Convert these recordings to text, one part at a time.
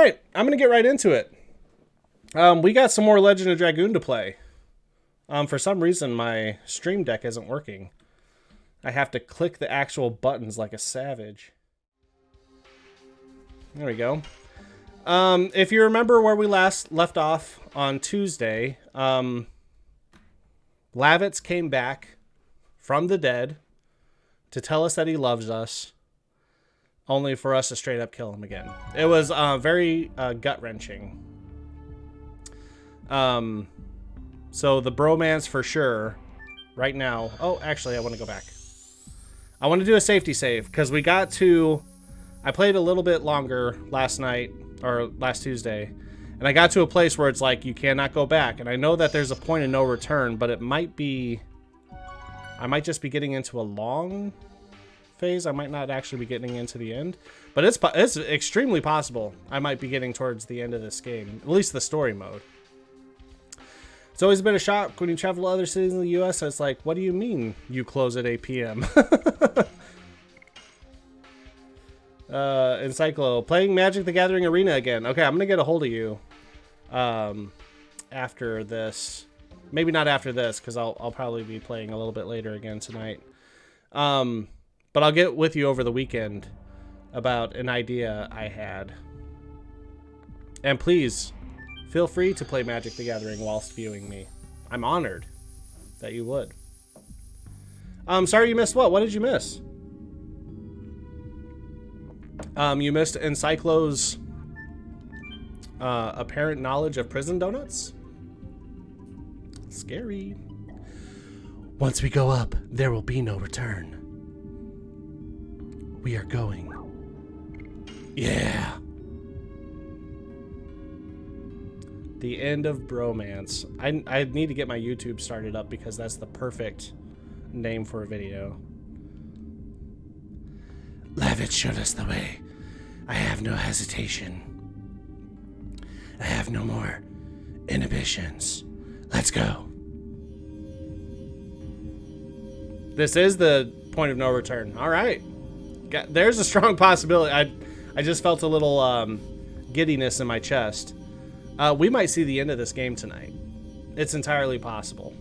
right, I'm going to get right into it. We got some more Legend of Dragoon to play. For some reason, my stream deck isn't working. I have to click the actual buttons like a savage. There we go. If you remember where we last left off on Tuesday, Lavitz came back from the dead to tell us that he loves us, only for us to straight up kill him again. It was very gut-wrenching. So the bromance for sure right now. Oh, actually, I want to go back. I want to do a safety save because we got to... I played a little bit longer last night, or last Tuesday, and I got to a place where it's like, you cannot go back. And I know that there's a point of no return, but it might be... I might just be getting into a long phase. I might not actually be getting into the end. But it's extremely possible I might be getting towards the end of this game. At least the story mode. It's always been a shock when you travel to other cities in the U.S. It's like, what do you mean you close at 8 p.m.? Encyclo, playing Magic the Gathering Arena again. Okay, I'm going to get a hold of you after this. Maybe not after this, because I'll probably be playing a little bit later again tonight. But I'll get with you over the weekend about an idea I had. And please... feel free to play Magic the Gathering whilst viewing me. I'm honored that you would. Sorry you missed what? What did you miss? You missed Encyclo's apparent knowledge of prison donuts? Scary. Once we go up, there will be no return. We are going. Yeah. The end of bromance. I need to get my YouTube started up because that's the perfect name for a video. Lavitz showed us the way. I have no hesitation. I have no more inhibitions. Let's go. This is the point of no return. All right. There's a strong possibility. I just felt a little giddiness in my chest. We might see the end of this game tonight. It's entirely possible.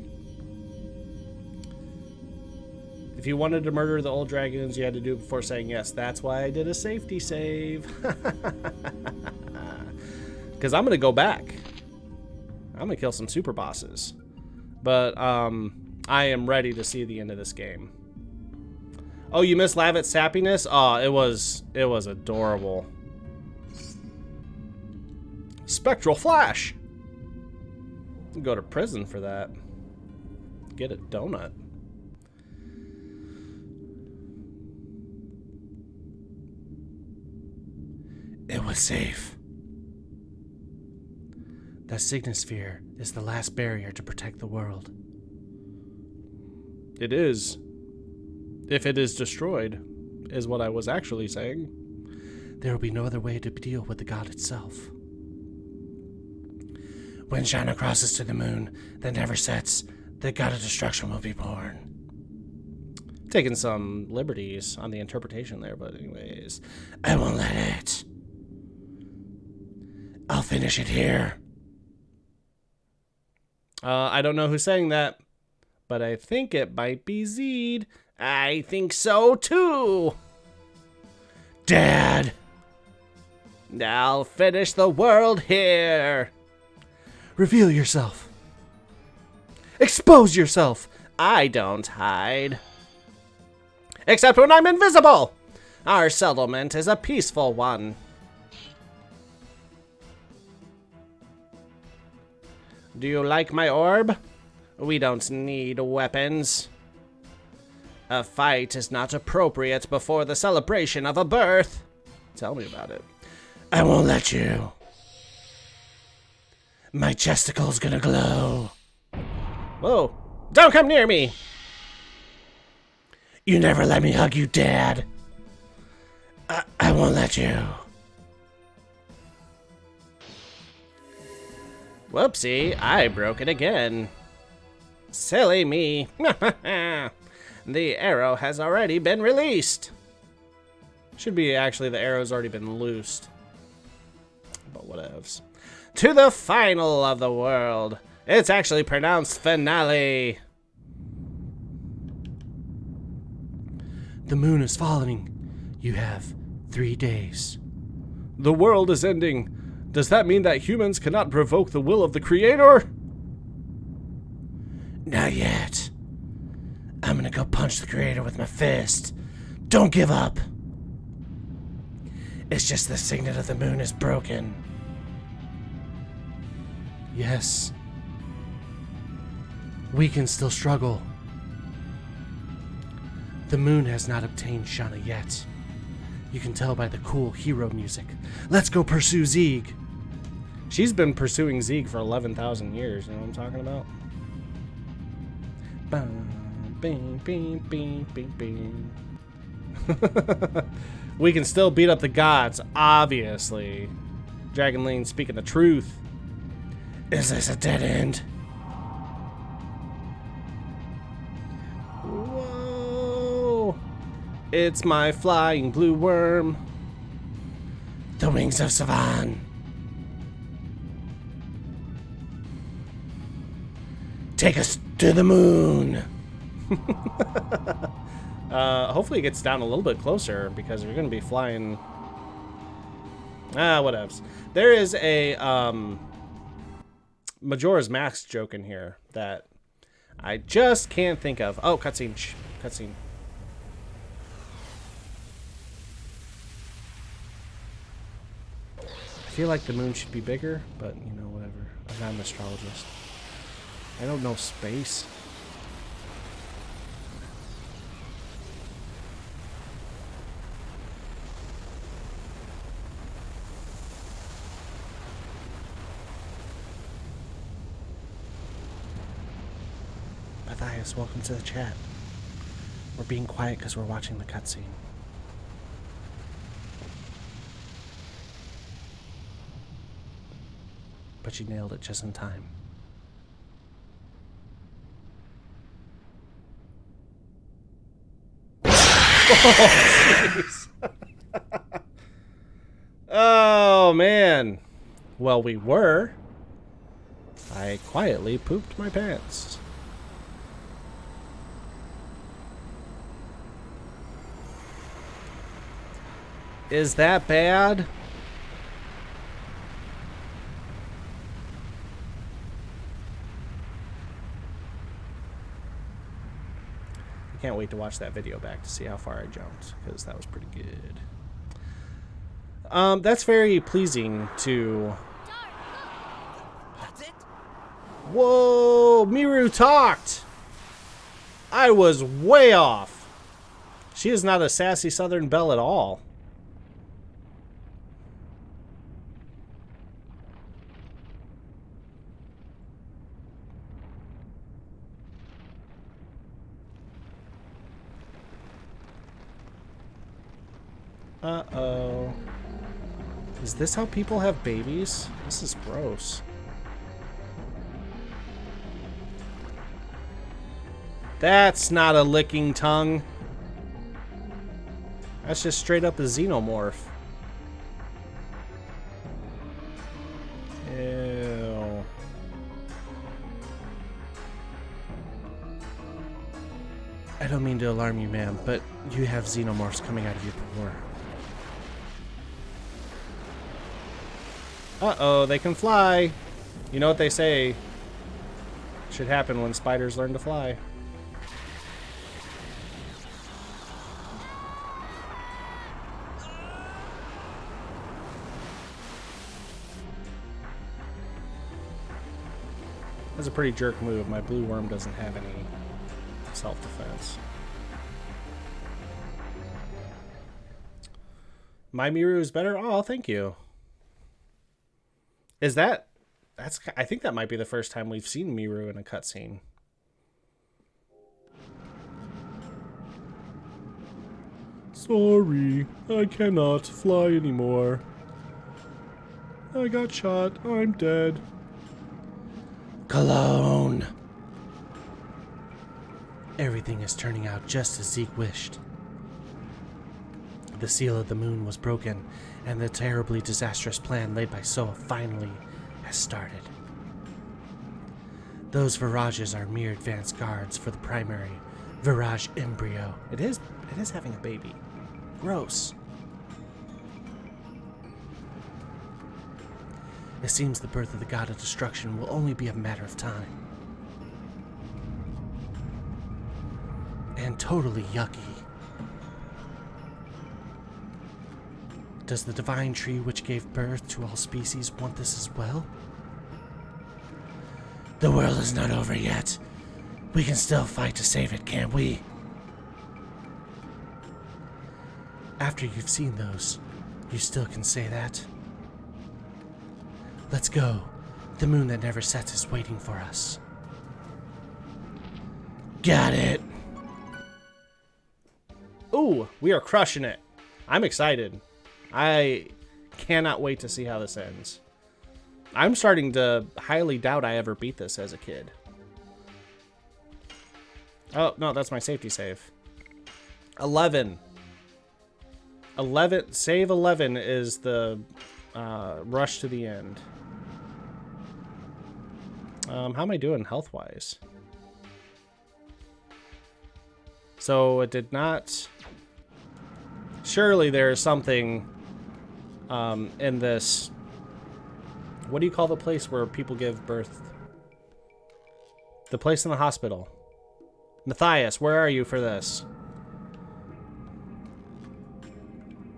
If you wanted to murder the old dragoons, you had to do it before saying yes. That's why I did a safety save. Because I'm going to go back. I'm going to kill some super bosses. But I am ready to see the end of this game. Oh, you missed Lavitt's sappiness? Oh, it was adorable. Spectral Flash. Go to prison for that. Get a donut. It was safe. The Signosphere is the last barrier to protect the world. It is. If it is destroyed, is what I was actually saying. There will be no other way to deal with the god itself. When Shana crosses to the moon that never sets, the god of destruction will be born. Taking some liberties on the interpretation there, but anyways. I won't let it. I'll finish it here. I don't know who's saying that, but I think it might be Zeed. I think so too. Dad. I'll finish the world here. Reveal yourself. Expose yourself. I don't hide. Except when I'm invisible. Our settlement is a peaceful one. Do you like my orb? We don't need weapons. A fight is not appropriate before the celebration of a birth. Tell me about it. I won't let you. My chesticle's gonna glow. Whoa. Don't come near me! You never let me hug you, Dad. I won't let you. Whoopsie, I broke it again. Silly me. The arrow has already been released. Should be actually the arrow's already been loosed. but whatevs. To the final of the world. It's actually pronounced finale. The moon is falling. You have 3 days. The world is ending. Does that mean that humans cannot provoke the will of the Creator? Not yet. I'm gonna go punch the Creator with my fist. Don't give up. It's just the signet of the moon is broken. Yes. We can still struggle. The moon has not obtained Shauna yet. You can tell by the cool hero music. Let's go pursue Zeeg. She's been pursuing Zeeg for 11,000 years. You know what I'm talking about? Bing, bing, bing, bing, bing. We can still beat up the gods, obviously. Dragon Lane speaking the truth. Is this a dead end? Whoa! It's my flying blue worm. The wings of Savan. Take us to the moon. Hopefully it gets down a little bit closer because we're going to be flying. Whatevs. There is a Majora's Mask joke in here that I just can't think of. Oh, cutscene. Cutscene. I feel like the moon should be bigger, but you know, whatever. I'm not an astrologist. I don't know space. Matthias, welcome to the chat. We're being quiet because we're watching the cutscene. But you nailed it just in time. Oh, jeez. Oh, man. Well, we were. I quietly pooped my pants. Is that bad? I can't wait to watch that video back to see how far I jumped, because that was pretty good. That's very pleasing to... Whoa! Miru talked! I was way off. She is not a sassy Southern belle at all. Uh-oh. Is this how people have babies? This is gross. That's not a licking tongue. That's just straight up a xenomorph. Ew. I don't mean to alarm you, ma'am, but you have xenomorphs coming out of your pore. Uh-oh, they can fly. You know what they say should happen when spiders learn to fly. That's a pretty jerk move. My blue worm doesn't have any self-defense. My Miru is better? Oh, thank you. Is that... I think that might be the first time we've seen Miru in a cutscene. Sorry, I cannot fly anymore. I got shot. I'm dead. Cologne. Everything is turning out just as Zeke wished. The seal of the moon was broken, and the terribly disastrous plan laid by Soa finally has started. Those virages are mere advanced guards for the primary virage embryo. It is having a baby. Gross. It seems the birth of the god of destruction will only be a matter of time. And totally yucky. Does the divine tree which gave birth to all species want this as well? The world is not over yet. We can still fight to save it, can't we? After you've seen those, you still can say that? Let's go. The moon that never sets is waiting for us. Got it. Ooh, we are crushing it. I'm excited. I cannot wait to see how this ends. I'm starting to highly doubt I ever beat this as a kid. Oh, no, that's my safety save. 11. 11. Save 11 is the rush to the end. How am I doing health-wise? So it did not... Surely there is something in this... What do you call the place where people give birth? The place in the hospital. Matthias, where are you for this?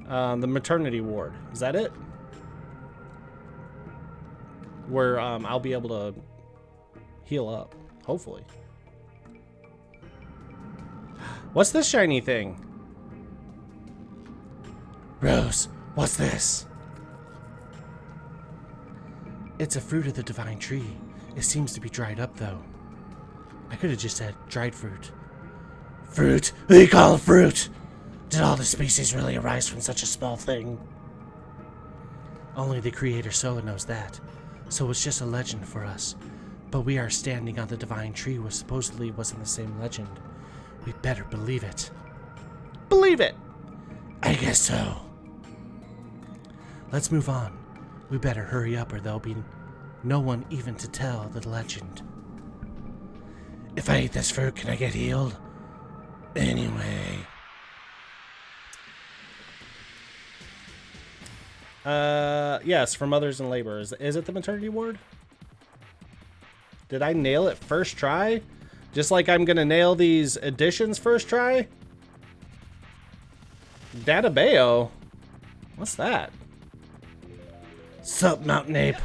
The maternity ward. Is that it? Where I'll be able to heal up, hopefully. What's this shiny thing? Rose, what's this? It's a fruit of the divine tree. It seems to be dried up, though. I could have just said dried fruit. Fruit? Who you call fruit? Did all the species really arise from such a small thing? Only the creator Soa knows that, so it's just a legend for us. But we are standing on the divine tree, which supposedly wasn't the same legend. We better believe it. Believe it! I guess so. Let's move on. We better hurry up or there'll be no one even to tell the legend. If I eat this fruit, can I get healed? Anyway. Yes, for mothers and laborers. Is it the maternity ward? Did I nail it first try? Just like I'm gonna nail these additions first try? Databeo? What's that? Sup, Mountain Ape?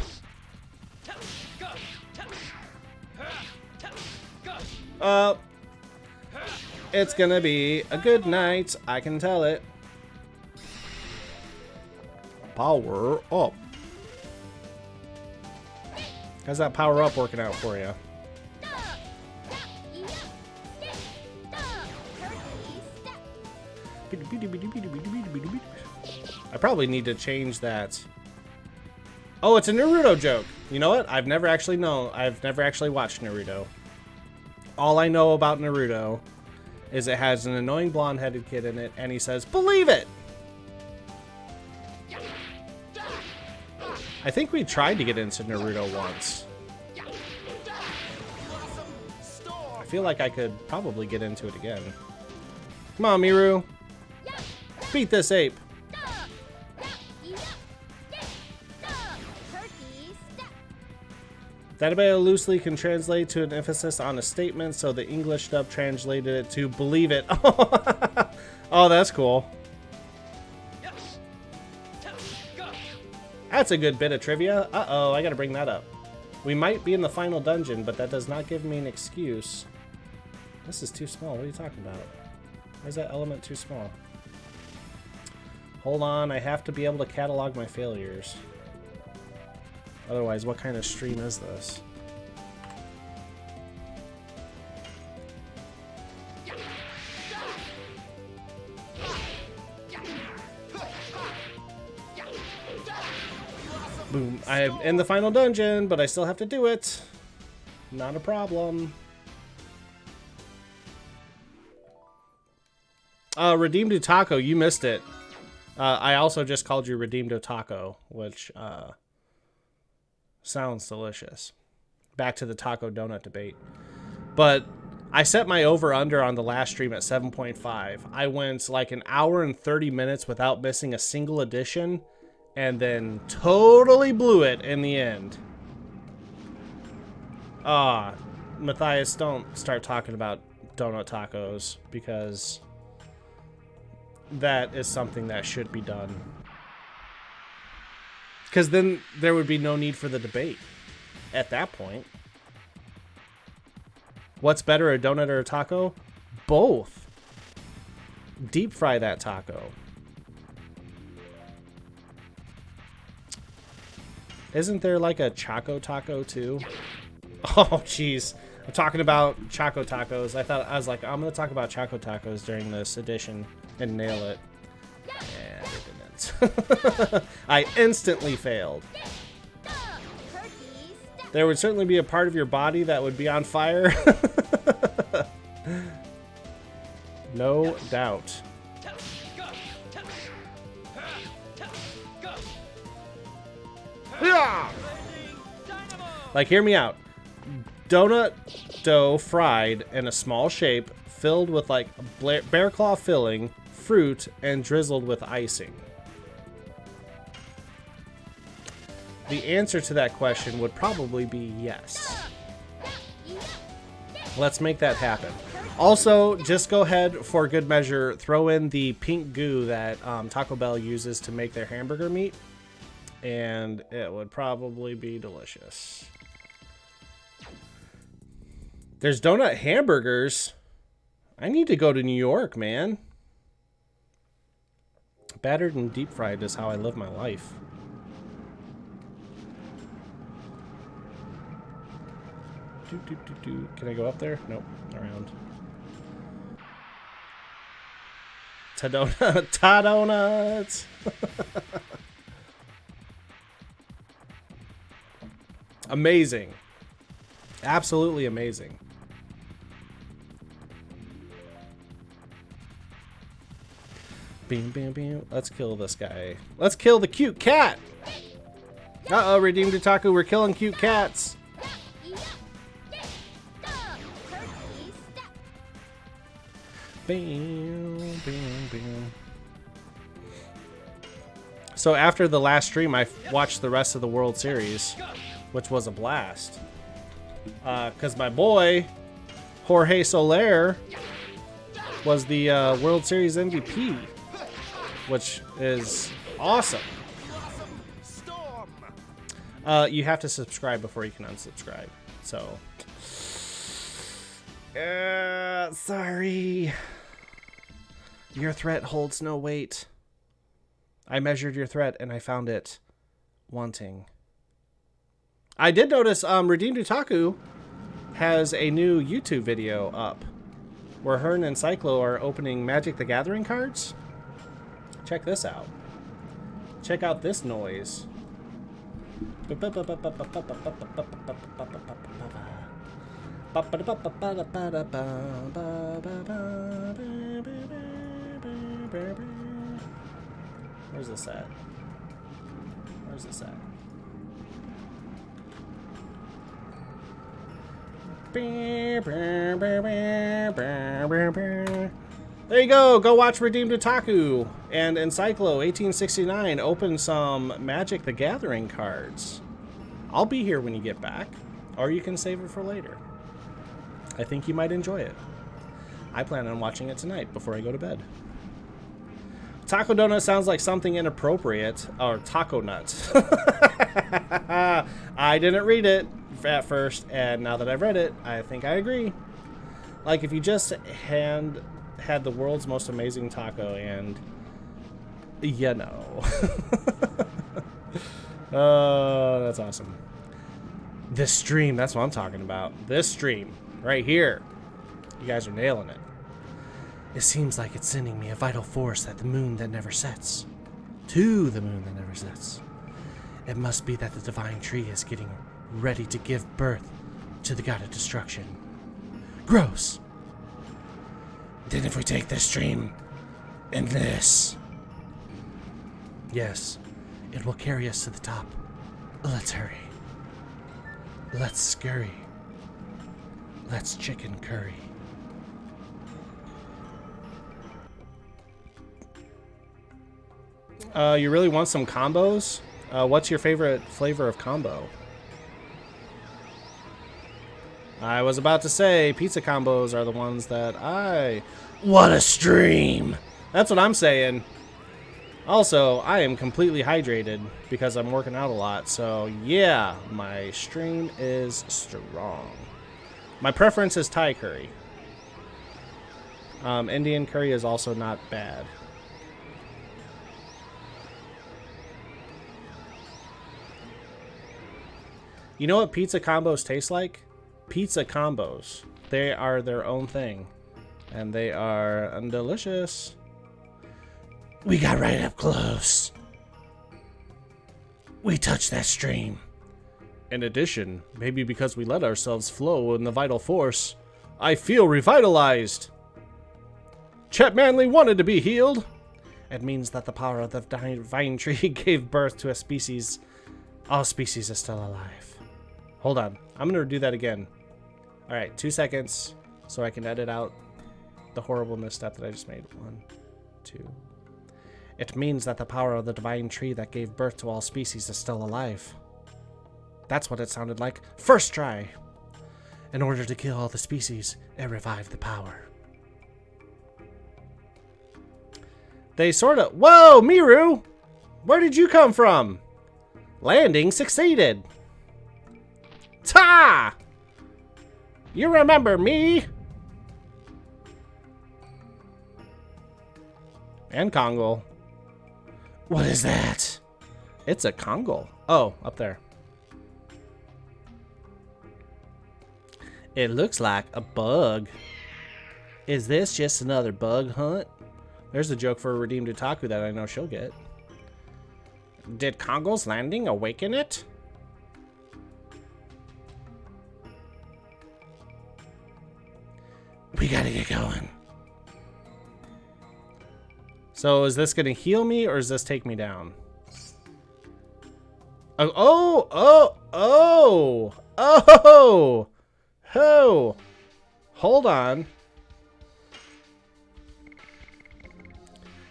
It's gonna be a good night. I can tell it. Power up. How's that power up working out for you? I probably need to change that. Oh, it's a Naruto joke. You know what? I've never actually watched Naruto. All I know about Naruto is it has an annoying blonde-headed kid in it, and he says, "Believe it!" I think we tried to get into Naruto once. I feel like I could probably get into it again. Come on, Miru. Beat this ape. Databeo loosely can translate to an emphasis on a statement, so the English dub translated it to "believe it." Oh, that's cool. That's a good bit of trivia. Uh-oh, I gotta bring that up. We might be in the final dungeon, but that does not give me an excuse. This is too small. What are you talking about? Why is that element too small? Hold on, I have to be able to catalog my failures. Otherwise, what kind of stream is this? Boom. I'm in the final dungeon, but I still have to do it. Not a problem. Redeemed Utako, you missed it. I also just called you Redeemed Taco, which sounds delicious. Back to the taco donut debate. But I set my over-under on the last stream at 7.5. I went like an hour and 30 minutes without missing a single edition, and then totally blew it in the end. Matthias, don't start talking about donut tacos, because that is something that should be done. Because then there would be no need for the debate at that point. What's better, a donut or a taco? Both. Deep fry that taco. Isn't there like a Choco Taco too? Oh, jeez. I'm talking about Choco Tacos. I was like, I'm going to talk about Choco Tacos during this edition and nail it. And it didn't. I instantly failed. There would certainly be a part of your body that would be on fire. No doubt. Like, hear me out. Donut dough fried in a small shape, filled with like bear claw filling, fruit, and drizzled with icing. The answer to that question would probably be yes. Let's make that happen. Also, just go ahead, for good measure, throw in the pink goo that Taco Bell uses to make their hamburger meat, and it would probably be delicious. There's donut hamburgers. I need to go to New York, man. Battered and deep fried is how I live my life. Can I go up there? Nope. Around. Ta-donuts. Amazing. Absolutely amazing. Beam, bam, bam. Let's kill this guy. Let's kill the cute cat. Uh-oh, Redeemed Otaku, we're killing cute cats. Bam, bam, bam. So after the last stream, I watched the rest of the World Series, which was a blast. Because my boy, Jorge Soler, was the World Series MVP, which is awesome. You have to subscribe before you can unsubscribe. So, sorry. Your threat holds no weight. I measured your threat and I found it wanting. I did notice Redeemed Otaku has a new YouTube video up where her and Encyclo are opening Magic the Gathering cards. Check this out. Check out this noise. Where's this at? Where's this at? There you go. Go watch Redeemed Otaku and Encyclo 1869 open some Magic the Gathering cards. I'll be here when you get back, or you can save it for later. I think you might enjoy it. I plan on watching it tonight before I go to bed. Taco donut sounds like something inappropriate, or taco nuts. I didn't read it at first, and now that I've read it, I think I agree. Like, if you just had the world's most amazing taco and, you know. Oh, that's awesome. This stream, that's what I'm talking about. This stream, right here. You guys are nailing it. It seems like it's sending me a vital force at the moon that never sets. To the moon that never sets. It must be that the divine tree is getting ready to give birth to the god of destruction. Gross. Then if we take this stream and this, Yes, it will carry us to the top. Let's hurry. Let's scurry. Let's chicken curry. You really want some combos? What's your favorite flavor of combo? I was about to say, pizza combos are the ones that I... What a stream! That's what I'm saying. Also, I am completely hydrated because I'm working out a lot. So, yeah, my stream is strong. My preference is Thai curry. Indian curry is also not bad. You know what pizza combos taste like? Pizza combos. They are their own thing. And they are delicious. We got right up close. We touched that stream. In addition, maybe because we let ourselves flow in the vital force, I feel revitalized. Chet Manley wanted to be healed. It means that the power of the divine tree gave birth to a species. All species are still alive. Hold on. I'm going to do that again. All right, 2 seconds so I can edit out the horrible misstep that I just made. 1, 2. It means that the power of the divine tree that gave birth to all species is still alive. That's what it sounded like. First try. In order to kill all the species, it revived the power. They sort of... Whoa, Miru! Where did you come from? Landing succeeded. Ta! You remember me? And Kongle. What is that? It's a Kongle. Oh, up there. It looks like a bug. Is this just another bug hunt? There's a joke for a redeemed otaku that I know she'll get. Did Kongle's landing awaken it? We gotta get going. So is this gonna heal me or does this take me down? Oh! Hold on.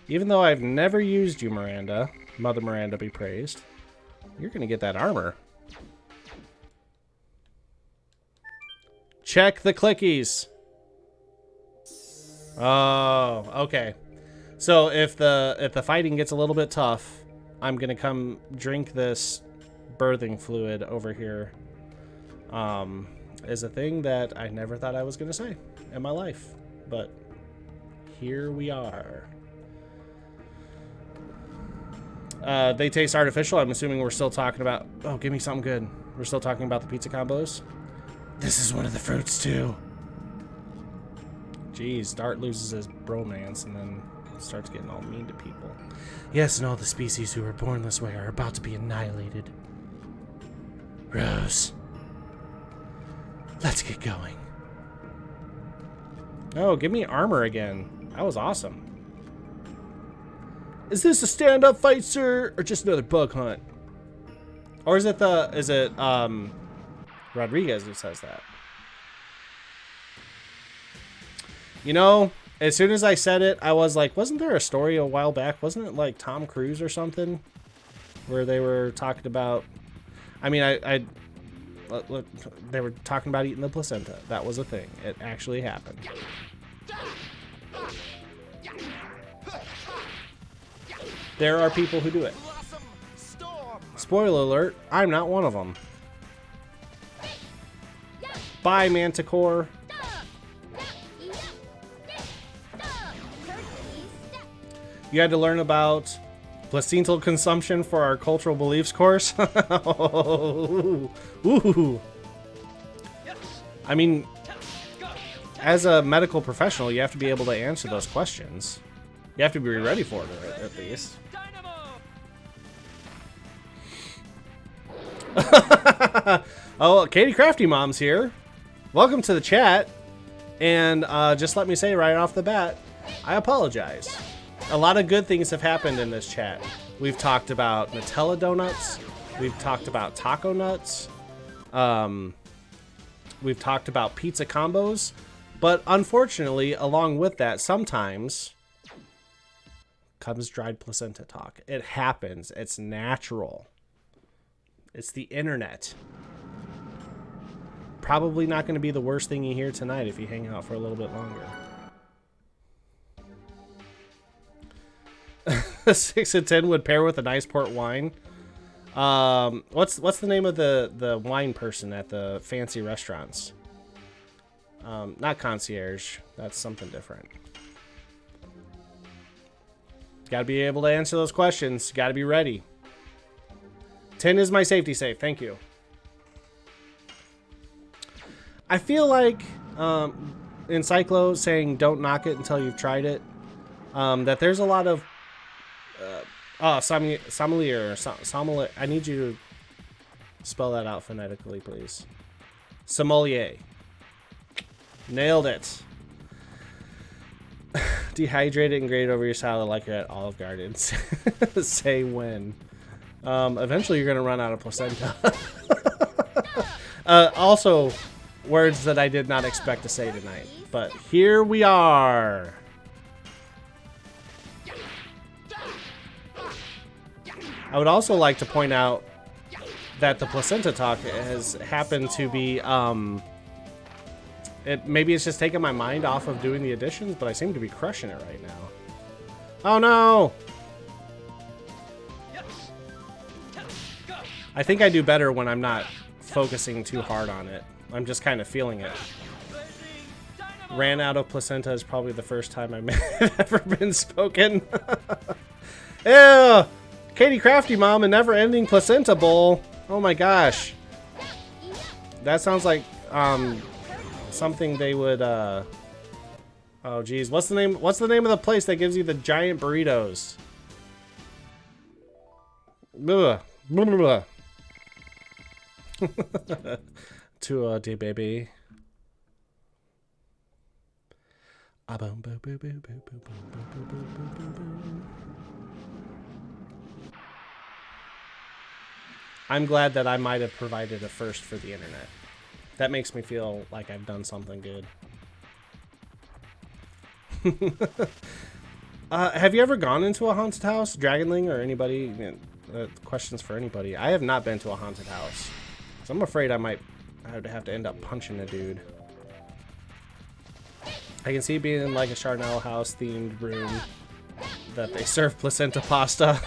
Even though I've never used you, Miranda, Mother Miranda be praised, you're gonna get that armor. Check the clickies. Oh, okay. So if the fighting gets a little bit tough, I'm gonna come drink this birthing fluid over here. Is a thing that I never thought I was gonna say in my life, but here we are. They taste artificial. I'm assuming we're still talking about... Oh, give me something good. We're still talking about the pizza combos. This is one of the fruits too. Jeez, Dart loses his bromance and then starts getting all mean to people. Yes, and all the species who were born this way are about to be annihilated. Rose. Let's get going. Oh, give me armor again. That was awesome. Is this a stand-up fight, sir, or just another bug hunt? Or is it Rodriguez who says that? You know, as soon as I said it, I was like, wasn't there a story a while back? Wasn't it like Tom Cruise or something? Where they were talking about... I mean, they were talking about eating the placenta. That was a thing. It actually happened. There are people who do it. Spoiler alert, I'm not one of them. Bye, Manticore. You had to learn about placental consumption for our cultural beliefs course? Ooh. I mean, as a medical professional, you have to be able to answer those questions. You have to be ready for it, at least. Oh, Katie Crafty Mom's here. Welcome to the chat. And just let me say right off the bat, I apologize. A lot of good things have happened in this chat. We've talked about Nutella donuts. We've talked about taco nuts. We've talked about pizza combos. But unfortunately, along with that, sometimes comes dried placenta talk. It happens. It's natural. It's the internet. Probably not going to be the worst thing you hear tonight if you hang out for a little bit longer. 6 and 10 would pair with a nice port wine. What's the name of the wine person at the fancy restaurants? Not concierge. That's something different. Got to be able to answer those questions. Got to be ready. 10 is my safety safe. Thank you. I feel like Encyclo saying don't knock it until you've tried it. That there's a lot of sommelier. I need you to spell that out phonetically, please. Sommelier. Nailed it. Dehydrate it and grate over your salad like you're at Olive Garden. Say when. Eventually you're gonna run out of placenta. Also, words that I did not expect to say tonight, but here we are. I would also like to point out that the placenta talk has happened to be, maybe it's just taken my mind off of doing the additions, but I seem to be crushing it right now. Oh no! I think I do better when I'm not focusing too hard on it. I'm just kind of feeling it. Ran out of placenta is probably the first time I've ever been spoken. Ew! Katie Crafty Mom, a never-ending placenta bowl. Oh my gosh. That sounds like something they would oh geez. What's the name of the place that gives you the giant burritos? Blah, blah, blah. To dear baby. I'm glad that I might have provided a first for the internet. That makes me feel like I've done something good. Have you ever gone into a haunted house? Dragonling or anybody? Questions for anybody. I have not been to a haunted house. So I'm afraid I would have to end up punching a dude. I can see it being like a Charnel House themed room that they serve placenta pasta.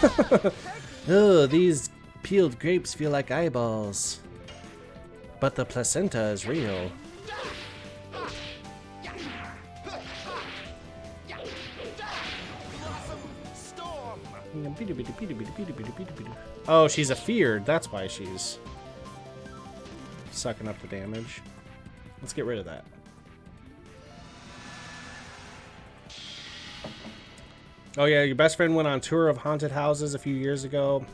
Oh, these peeled grapes feel like eyeballs. But the placenta is real. Oh, she's afeared. That's why she's sucking up the damage. Let's get rid of that. Oh yeah, your best friend went on tour of haunted houses a few years ago,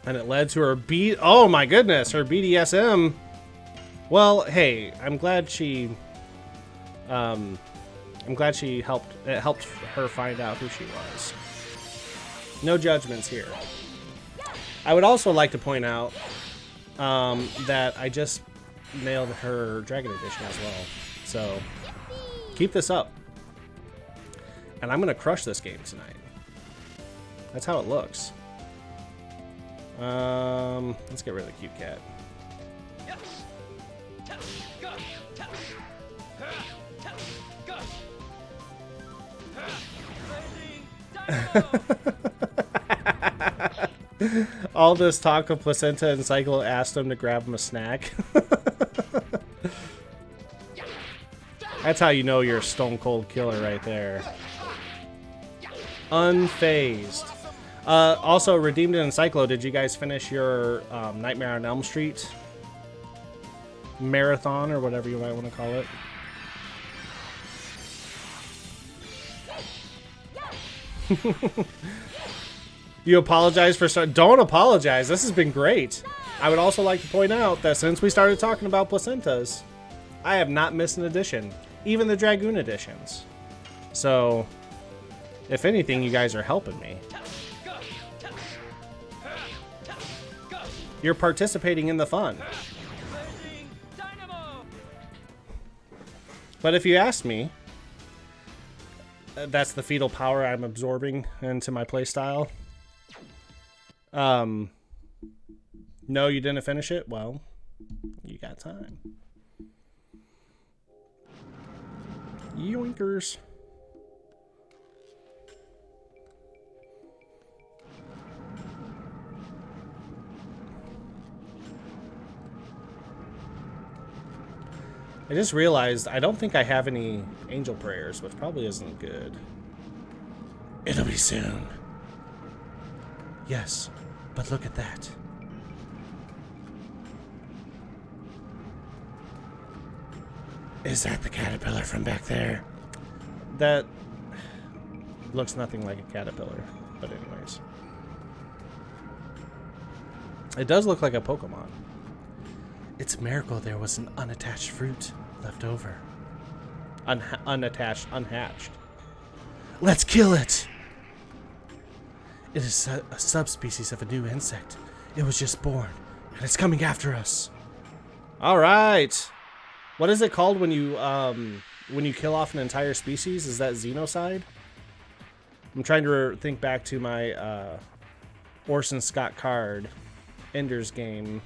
and it led to her oh my goodness, her BDSM. Well, hey, I'm glad she helped. It helped her find out who she was. No judgments here. I would also like to point out that I just nailed her Dragon Edition as well. So keep this up. And I'm going to crush this game tonight. That's how it looks. Let's get rid of the cute cat. All this talk of placenta and Cycle asked him to grab him a snack. That's how you know you're a stone cold killer right there. Unfazed. Also, Redeemed and Encyclo, did you guys finish your Nightmare on Elm Street marathon, or whatever you might want to call it? You apologize for don't apologize. This has been great. I would also like to point out that since we started talking about placentas, I have not missed an edition, even the Dragoon editions. So, if anything, you guys are helping me. You're participating in the fun. But if you ask me, that's the fetal power I'm absorbing into my playstyle. No, you didn't finish it? Well, you got time. Yoinkers. I just realized I don't think I have any angel prayers, which probably isn't good. It'll be soon. Yes, but look at that. Is that the caterpillar from back there? That looks nothing like a caterpillar, but anyways. It does look like a Pokemon. It's a miracle there was an unattached fruit left over. Unattached, unhatched. Let's kill it! It is a subspecies of a new insect. It was just born, and it's coming after us. Alright! What is it called when you kill off an entire species? Is that xenocide? I'm trying to think back to my Orson Scott Card, Ender's Game,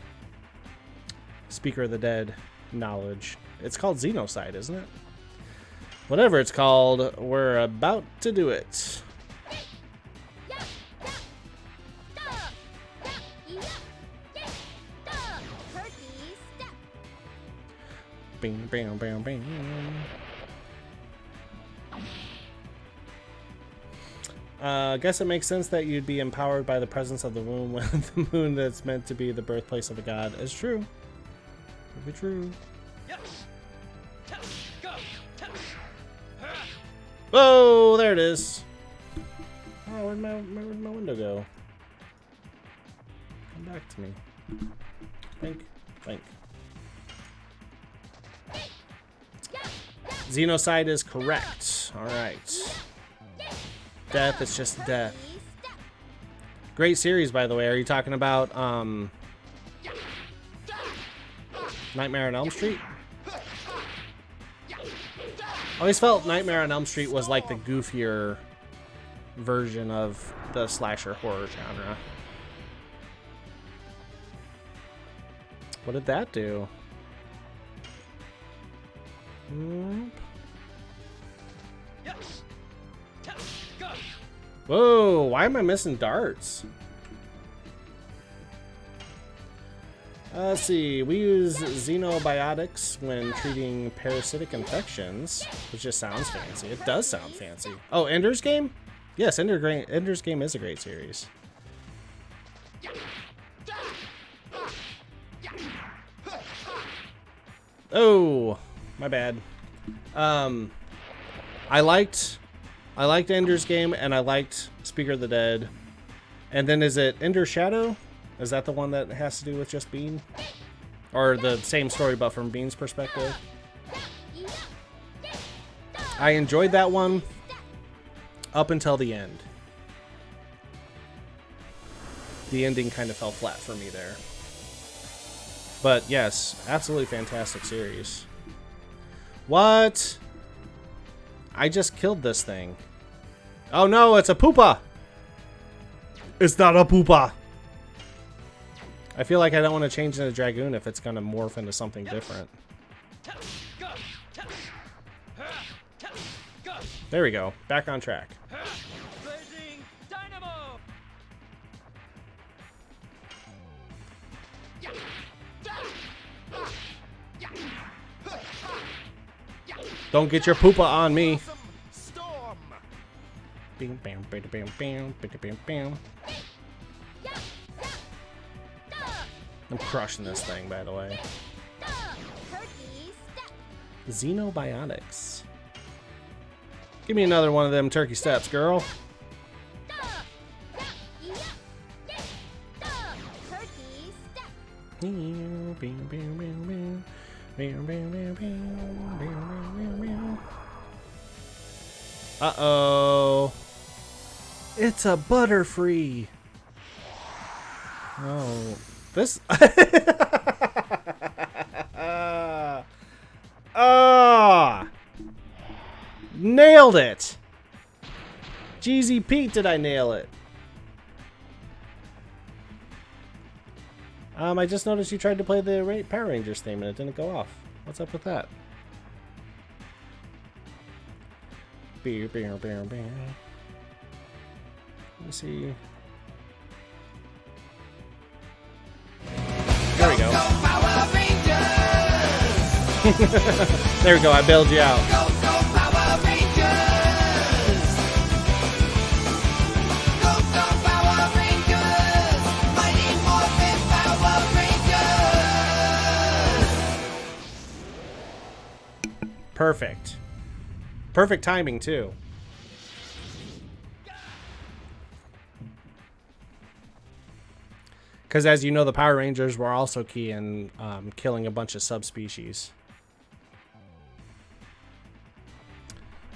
Speaker of the Dead knowledge. It's called xenocide, isn't it? Whatever it's called, we're about to do it. Bing, bam, bam, bam. I guess it makes sense that you'd be empowered by the presence of the moon when the moon that's meant to be the birthplace of a god is true. Could be true. Whoa, there it is. Oh, where'd my window go? Come back to me. Think. Xenocide is correct. Alright. Death, it's just death. Great series, by the way. Are you talking about Nightmare on Elm Street? I always felt Nightmare on Elm Street was like the goofier version of the slasher horror genre. What did that do? Whoa, why am I missing darts? Let's see, we use xenobiotics when treating parasitic infections, which just sounds fancy. It does sound fancy. Oh, Ender's Game? Yes, Ender's Game is a great series. Oh, my bad. I liked Ender's Game, and I liked Speaker of the Dead. And then is it Ender Shadow? Is that the one that has to do with just Bean? Or the same story but from Bean's perspective? I enjoyed that one up until the end. The ending kind of fell flat for me there. But yes, absolutely fantastic series. What? I just killed this thing. Oh no, it's a poopa! It's not a poopa! I feel like I don't want to change into Dragoon if it's going to morph into something different. There we go. Back on track. Don't get your poopa on me. Bam, bam, bam, bam, bam, bam, bam. I'm crushing this thing, by the way. Xenobiotics. Give me another one of them turkey steps, girl. Uh-oh. It's a Butterfree. Oh. This... Ah! Nailed it! Jeezy Pete, did I nail it? I just noticed you tried to play the Power Rangers theme and it didn't go off. What's up with that? Beer, beer, beer, beer. Let me see. There we go. There we go, I bailed you out. Perfect. Perfect timing, too. Because as you know, the Power Rangers were also key in killing a bunch of subspecies.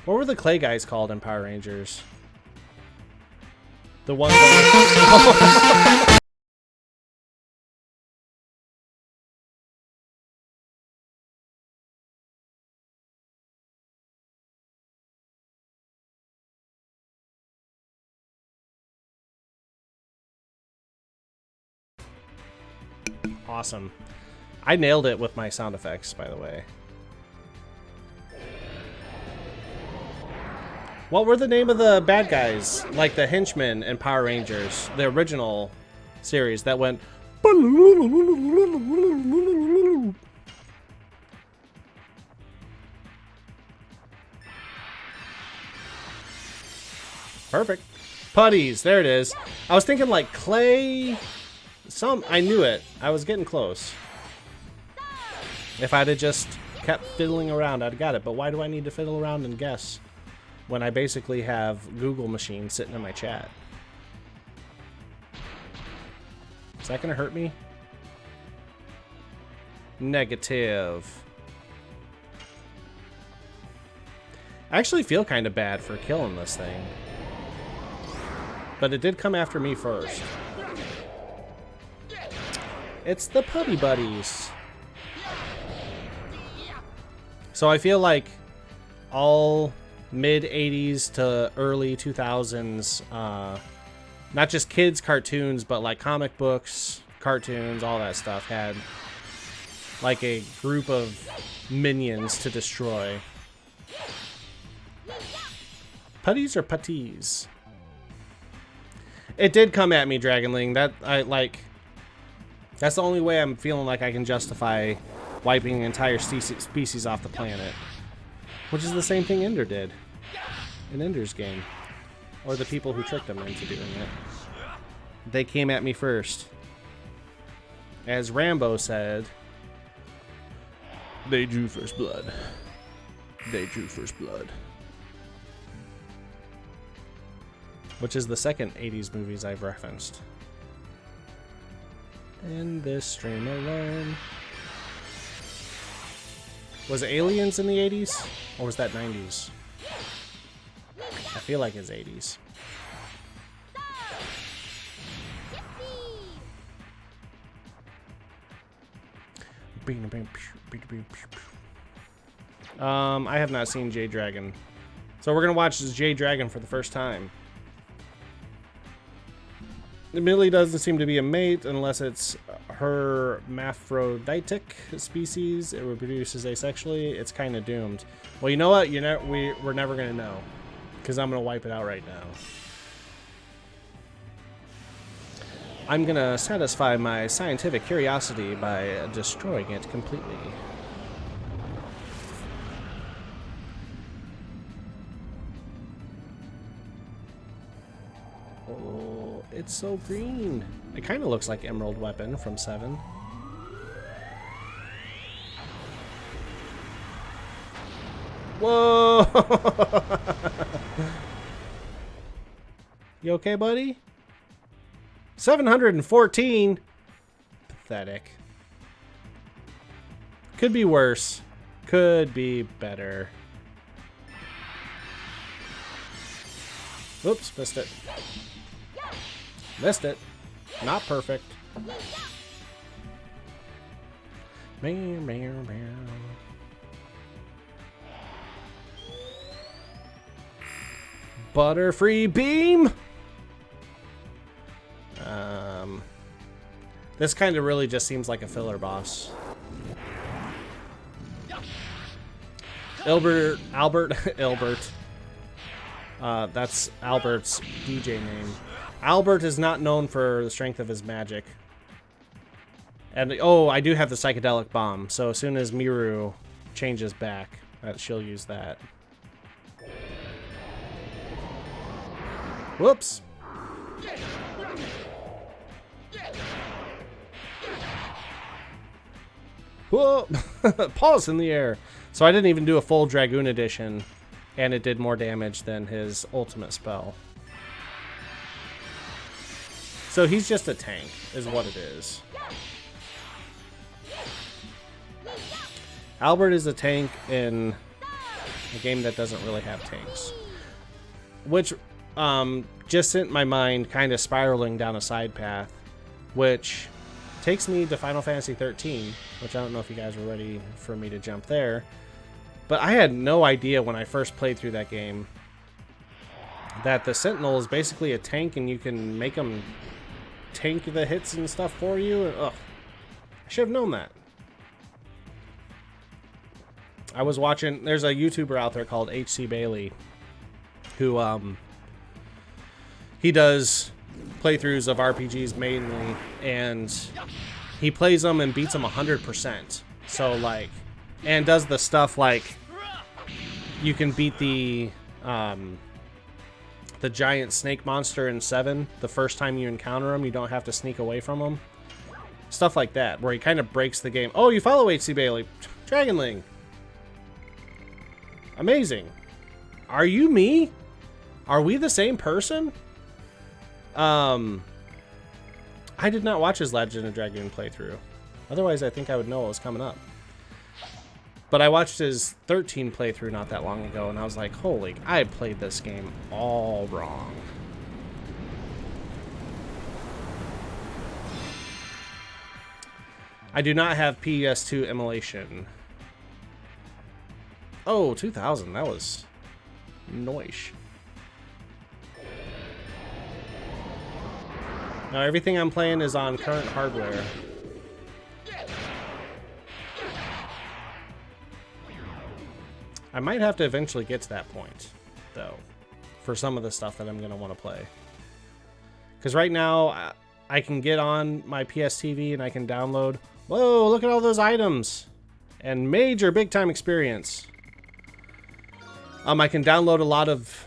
What were the clay guys called in Power Rangers? The ones that... Awesome. I nailed it with my sound effects, by the way. What were the name of the bad guys? Like the henchmen in Power Rangers, the original series that went... Perfect. Putties, there it is. I was thinking like clay... I knew it. I was getting close. If I'd have just kept fiddling around, I'd have got it. But why do I need to fiddle around and guess when I basically have Google machine sitting in my chat? Is that going to hurt me? Negative. I actually feel kind of bad for killing this thing. But it did come after me first. It's the Putty Buddies. So I feel like all mid-80s to early 2000s, not just kids' cartoons, but like comic books, cartoons, all that stuff had like a group of minions to destroy. Putties or putties? It did come at me, Dragonling. That's the only way I'm feeling like I can justify wiping an entire species off the planet. Which is the same thing Ender did in Ender's game. Or the people who tricked him into doing it. They came at me first. As Rambo said, they drew first blood. They drew first blood. Which is the second 80s movies I've referenced. In this stream alone. Was Aliens in the 80s? Or was that 90s? I feel like it's 80s. I have not seen J-Dragon. So we're gonna watch this J-Dragon for the first time. Millie doesn't seem to be a mate unless it's hermaphroditic species. It reproduces asexually. It's kind of doomed. Well, you know what? We're never going to know because I'm going to wipe it out right now. I'm going to satisfy my scientific curiosity by destroying it completely. It's so green. It kind of looks like Emerald Weapon from 7. Whoa! You okay, buddy? 714? Pathetic. Could be worse. Could be better. Oops, missed it. Missed it. Not perfect. Meow, meow, meow. Butterfree beam. This kind of really just seems like a filler boss. Albert. That's Albert's DJ name. Albert is not known for the strength of his magic. And oh, I do have the psychedelic bomb, so as soon as Miru changes back, she'll use that. Whoops. Whoa! Paws in the air. So I didn't even do a full Dragoon edition, and it did more damage than his ultimate spell. So he's just a tank, is what it is. Albert is a tank in a game that doesn't really have tanks. Which just sent my mind kind of spiraling down a side path, which takes me to Final Fantasy 13, which I don't know if you guys were ready for me to jump there. But I had no idea when I first played through that game that the Sentinel is basically a tank and you can make them tank the hits and stuff for you. Ugh. I should have known that. I was watching, there's a YouTuber out there called HC Bailey who he does playthroughs of RPGs mainly, and he plays them and beats them 100%. So like, and does the stuff like you can beat the giant snake monster in 7 the first time you encounter him. You don't have to sneak away from him. Stuff like that, where he kind of breaks the game. Oh, you follow HC Bailey. Dragonling. Amazing. Are you me? Are we the same person? I did not watch his Legend of Dragoon playthrough. Otherwise, I think I would know what was coming up. But I watched his 13 playthrough not that long ago, and I was like, holy, I played this game all wrong. I do not have PS2 emulation. Oh, 2000, that was noish. Now everything I'm playing is on current hardware. I might have to eventually get to that point, though, for some of the stuff that I'm going to want to play. Because right now, I can get on my PS TV and I can download... Whoa, look at all those items! And major big-time experience. I can download a lot of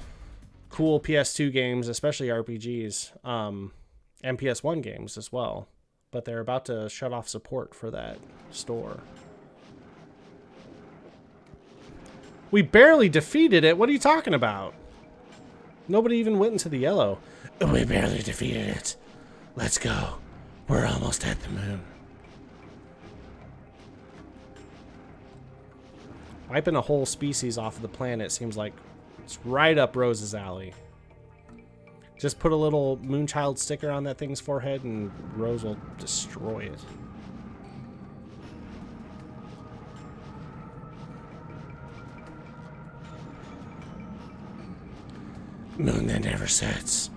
cool PS2 games, especially RPGs, and PS1 games as well. But they're about to shut off support for that store. We barely defeated it. What are you talking about? Nobody even went into the yellow. We barely defeated it. Let's go. We're almost at the moon. Wiping a whole species off of the planet seems like it's right up Rose's alley. Just put a little Moonchild sticker on that thing's forehead and Rose will destroy it. Moon that never sets.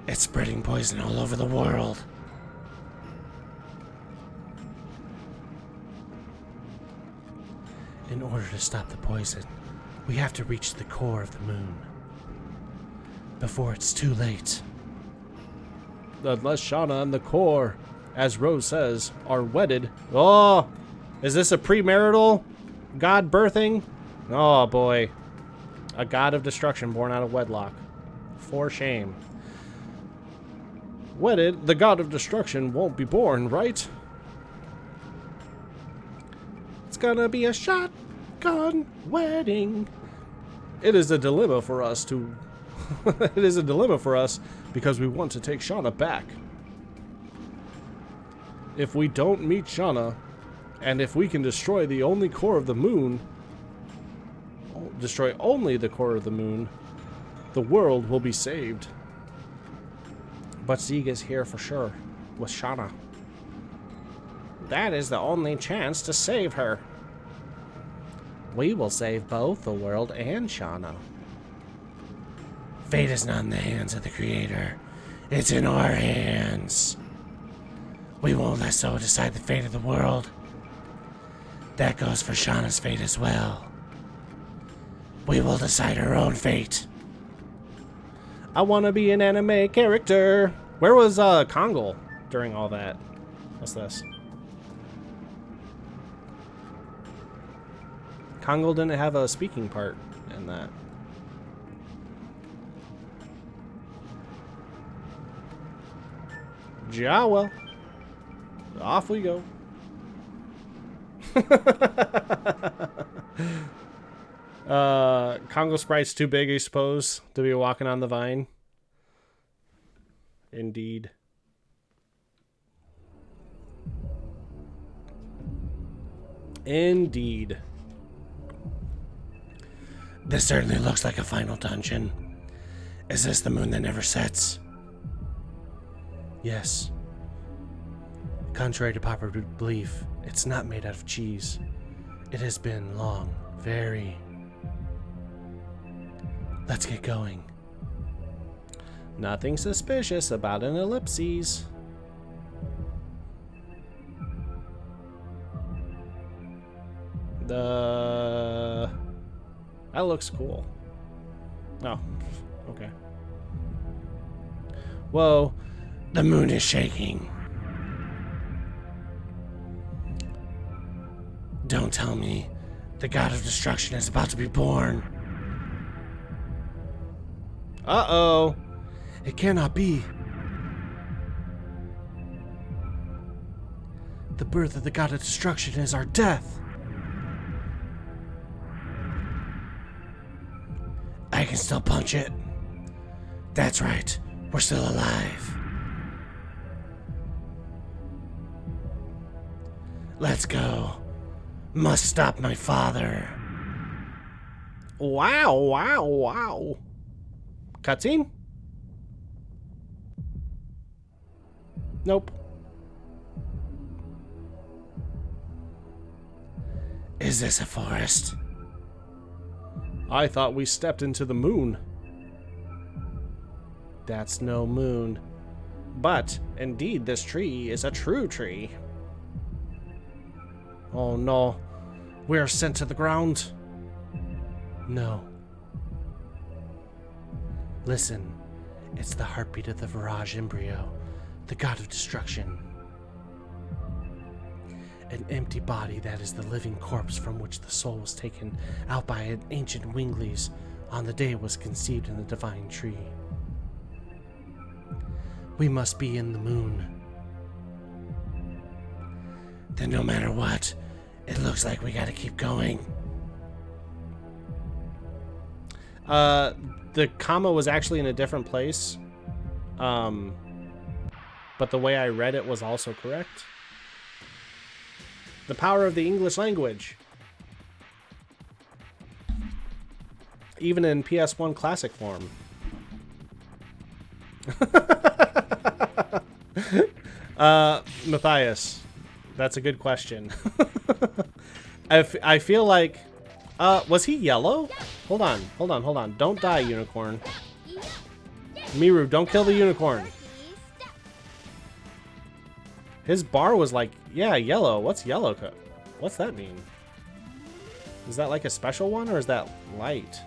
It's spreading poison all over the world. In order to stop the poison, we have to reach the core of the moon before it's too late. Unless Shauna and the core, as Rose says, are wedded. Oh, is this a premarital god birthing? Oh boy. A god of destruction born out of wedlock. For shame. Wedded, the god of destruction won't be born, right? It's gonna be a shotgun wedding. It is a dilemma for us to... it is a dilemma for us because we want to take Shauna back. If we don't meet Shauna, and if we can destroy the only core of the moon... destroy only the core of the moon, the world will be saved. But Zeke is here for sure, with Shauna. That is the only chance to save her. We will save both the world and Shauna. Fate is not in the hands of the Creator. It's in our hands. We won't let so decide the fate of the world. That goes for Shauna's fate as well. We will decide our own fate. I want to be an anime character. Where was Kongal during all that? What's this? Kongal didn't have a speaking part in that. Jawa. Off we go. Congo Sprite's too big, I suppose, to be walking on the vine. Indeed. Indeed. This certainly looks like a final dungeon. Is this the moon that never sets? Yes. Contrary to popular belief, it's not made out of cheese. It has been long, very... Let's get going. Nothing suspicious about an ellipses. That looks cool. Oh, okay. Whoa, the moon is shaking. Don't tell me the god of destruction is about to be born. Uh-oh. It cannot be. The birth of the god of destruction is our death. I can still punch it. That's right. We're still alive. Let's go. Must stop my father. Wow, wow, wow. Cutscene? Nope. Is this a forest? I thought we stepped into the moon. That's no moon. But, indeed, this tree is a true tree. Oh no. We are sent to the ground. No. Listen. It's the heartbeat of the Virage embryo, the god of destruction. An empty body that is the living corpse from which the soul was taken out by an ancient Winglies on the day it was conceived in the divine tree. We must be in the moon. Then no matter what, it looks like we gotta keep going. The comma was actually in a different place. But the way I read it was also correct. The power of the English language. Even in PS1 classic form. Matthias, that's a good question. I feel like, was he yellow? Hold on. Don't die, unicorn. Miru, don't kill the unicorn. His bar was like, yeah, yellow. What's yellow? What's that mean? Is that like a special one, or is that light?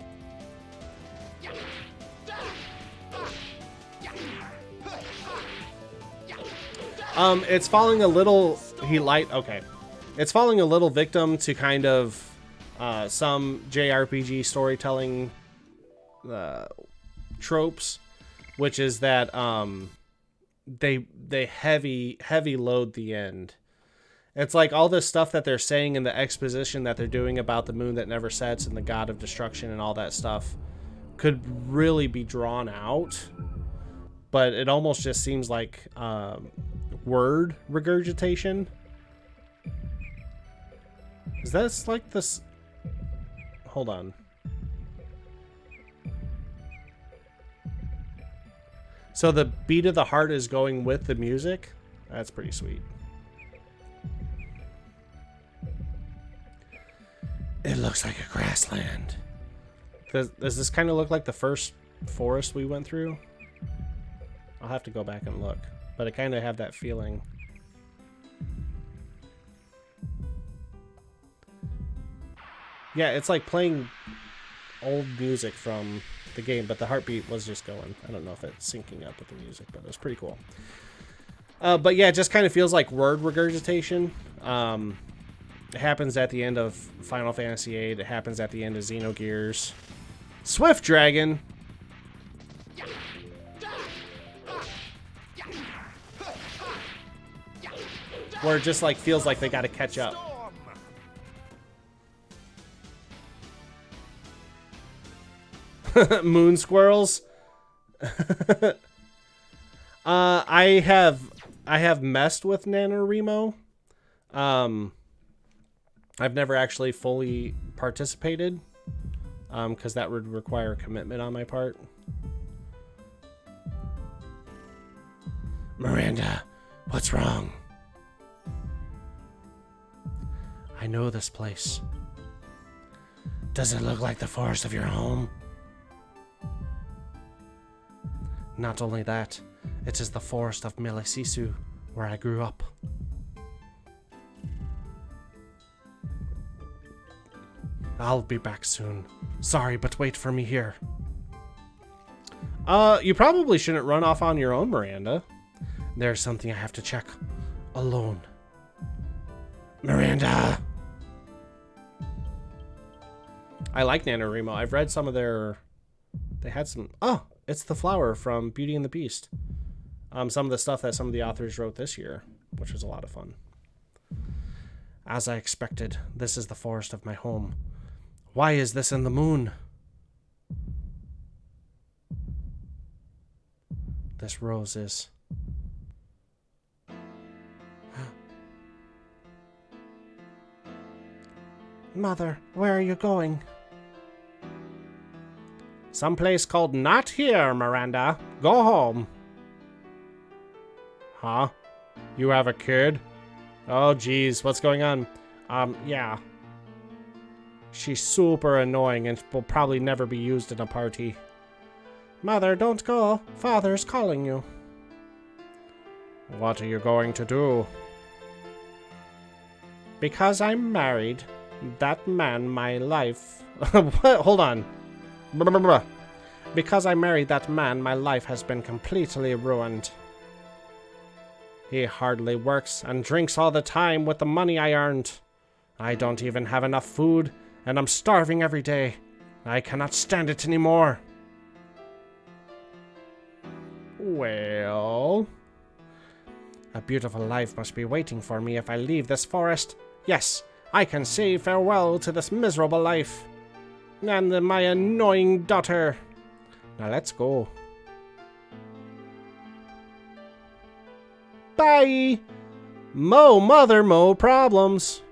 It's falling a little... Okay. It's falling a little victim to kind of some JRPG storytelling tropes, which is that they heavy load the end. It's like all this stuff that they're saying in the exposition that they're doing about the moon that never sets and the god of destruction and all that stuff could really be drawn out, but it almost just seems like word regurgitation. Is that like this? Hold on. So the beat of the heart is going with the music? That's pretty sweet. It looks like a grassland. Does this kind of look like the first forest we went through? I'll have to go back and look, but I kind of have that feeling. Yeah, it's like playing old music from the game, but the heartbeat was just going. I don't know if it's syncing up with the music, but it was pretty cool. But yeah, it just kind of feels like word regurgitation. It happens at the end of Final Fantasy VIII. It happens at the end of Xenogears. Swift Dragon! Where it just like feels like they gotta catch up. Moon squirrels. I have messed with NaNoWriMo. I've never actually fully participated, because that would require commitment on my part. Miranda, what's wrong? I know this place. Does it look like the forest of your home? Not only that, it is the forest of Milisisu, where I grew up. I'll be back soon. Sorry, but wait for me here. You probably shouldn't run off on your own, Miranda. There's something I have to check. Alone. Miranda! I like NaNoWriMo. I've read some of their... They had some... Oh! It's the flower from Beauty and the Beast. Some of the stuff that some of the authors wrote this year, which was a lot of fun. As I expected, this is the forest of my home. Why is this in the moon? This rose is... Mother, where are you going? Someplace called Not Here, Miranda. Go home. Huh? You have a kid? Oh, geez. What's going on? Yeah. She's super annoying and will probably never be used in a party. Mother, don't go. Father's calling you. What are you going to do? Because I'm married. That man, my life... What? Hold on. Because I married that man, my life has been completely ruined. He hardly works and drinks all the time with the money I earned. I don't even have enough food, and I'm starving every day. I cannot stand it anymore. Well... A beautiful life must be waiting for me if I leave this forest. Yes, I can say farewell to this miserable life. And my annoying daughter. Now let's go. Bye! Mo mother, mo problems.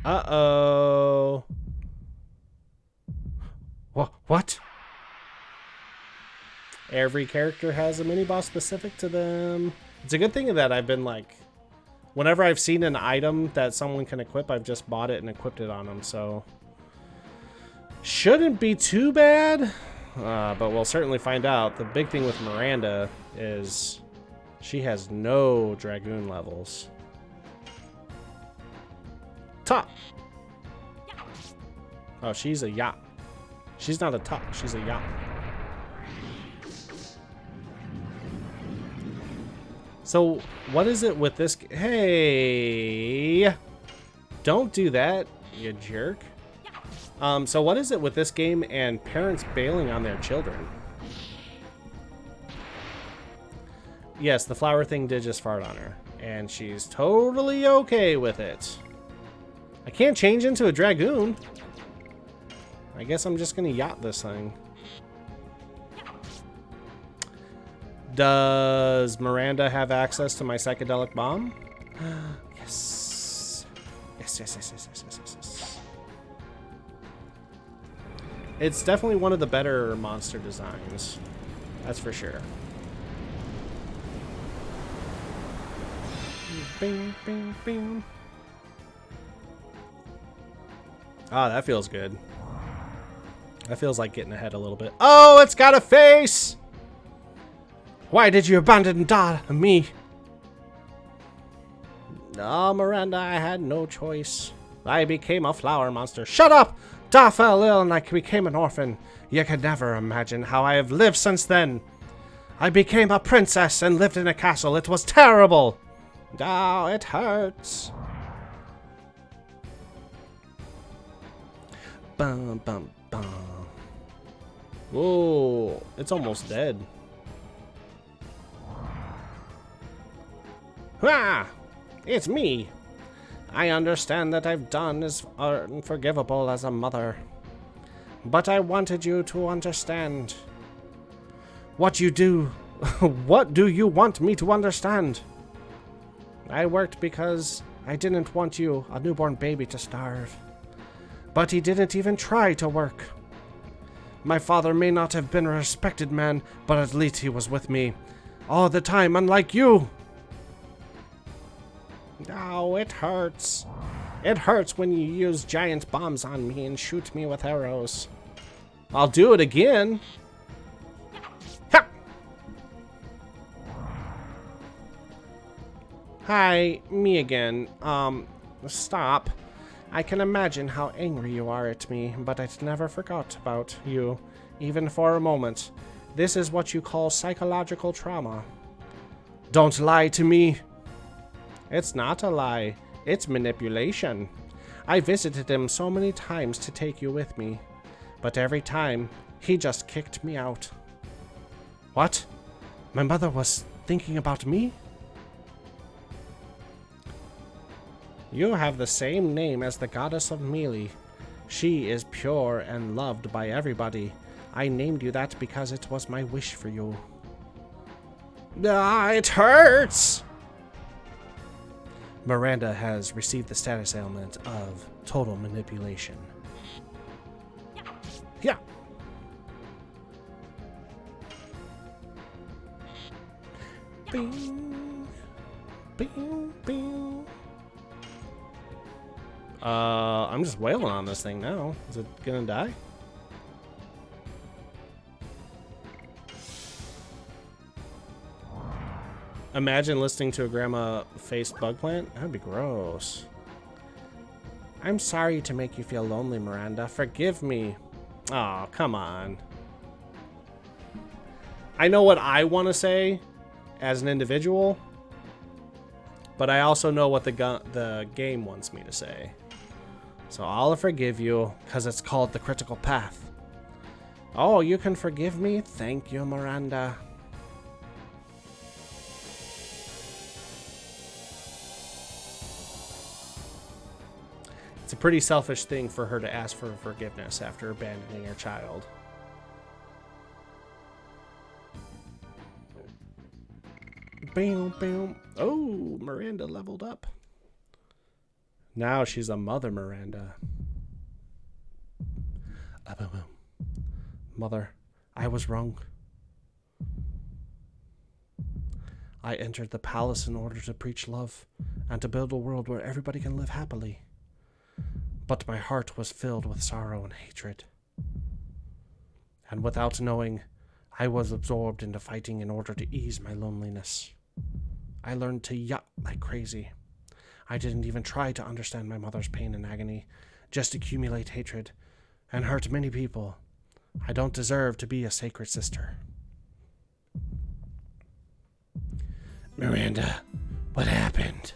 Uh-oh. What? Every character has a mini-boss specific to them. It's a good thing that I've been like... Whenever I've seen an item that someone can equip, I've just bought it and equipped it on them, so... Shouldn't be too bad, but we'll certainly find out. The big thing with Miranda is she has no Dragoon levels. Top! Oh, she's a yacht. She's not a top, she's a yacht. So, what is it with this? Hey! Don't do that, you jerk. So what is it with this game and parents bailing on their children? Yes, the flower thing did just fart on her. And she's totally okay with it. I can't change into a Dragoon. I guess I'm just gonna yacht this thing. Does Miranda have access to my psychedelic bomb? Yes. Yes. It's definitely one of the better monster designs. That's for sure. Bing, bing, bing. Ah, that feels good. That feels like getting ahead a little bit. Oh, it's got a face! Why did you abandon me? Oh, Miranda, I had no choice. I became a flower monster. Shut up! Da fell ill and I became an orphan. You could never imagine how I have lived since then. I became a princess and lived in a castle. It was terrible. Oh, it hurts. Bum, bum, bum. Whoa, it's almost dead. Ah, it's me. I understand that I've done is unforgivable as a mother. But I wanted you to understand. What you do? What do you want me to understand? I worked because I didn't want you, a newborn baby, to starve. But he didn't even try to work. My father may not have been a respected man, but at least he was with me all the time, unlike you. Oh, it hurts. It hurts when you use giant bombs on me and shoot me with arrows. I'll do it again. Ha! Hi, me again. Stop. I can imagine how angry you are at me, but I never forgot about you, even for a moment. This is what you call psychological trauma. Don't lie to me. It's not a lie. It's manipulation. I visited him so many times to take you with me, but every time, he just kicked me out. What? My mother was thinking about me? You have the same name as the goddess of melee. She is pure and loved by everybody. I named you that because it was my wish for you. Ah, it hurts! Miranda has received the status ailment of total manipulation. Yeah. Bing. Bing, bing. I'm just wailing on this thing now. Is it gonna die? Imagine listening to a grandma face bug plant. That'd be gross. I'm sorry to make you feel lonely, Miranda. Forgive me. Oh, come on. I know what I want to say as an individual, but I also know what the game wants me to say. So I'll forgive you, because it's called the critical path. Oh, you can forgive me? Thank you, Miranda. It's a pretty selfish thing for her to ask for forgiveness after abandoning her child. Bam, bam. Oh, Miranda leveled up. Now she's a mother Miranda. Mother, I was wrong. I entered the palace in order to preach love and to build a world where everybody can live happily. But my heart was filled with sorrow and hatred. And without knowing, I was absorbed into fighting in order to ease my loneliness. I learned to yacht like crazy. I didn't even try to understand my mother's pain and agony, just accumulate hatred and hurt many people. I don't deserve to be a sacred sister. Miranda, what happened?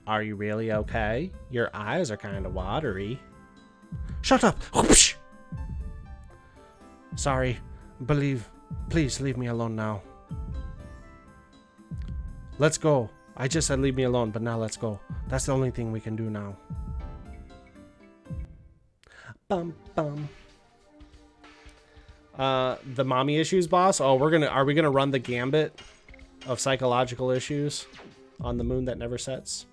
Are you really okay? Your eyes are kind of watery. Shut up! Whoosh! Sorry. Please leave me alone now. Let's go. I just said leave me alone, but now let's go. That's the only thing we can do now. Bum bum. The mommy issues boss. Oh, are we gonna run the gambit of psychological issues on the moon that never sets?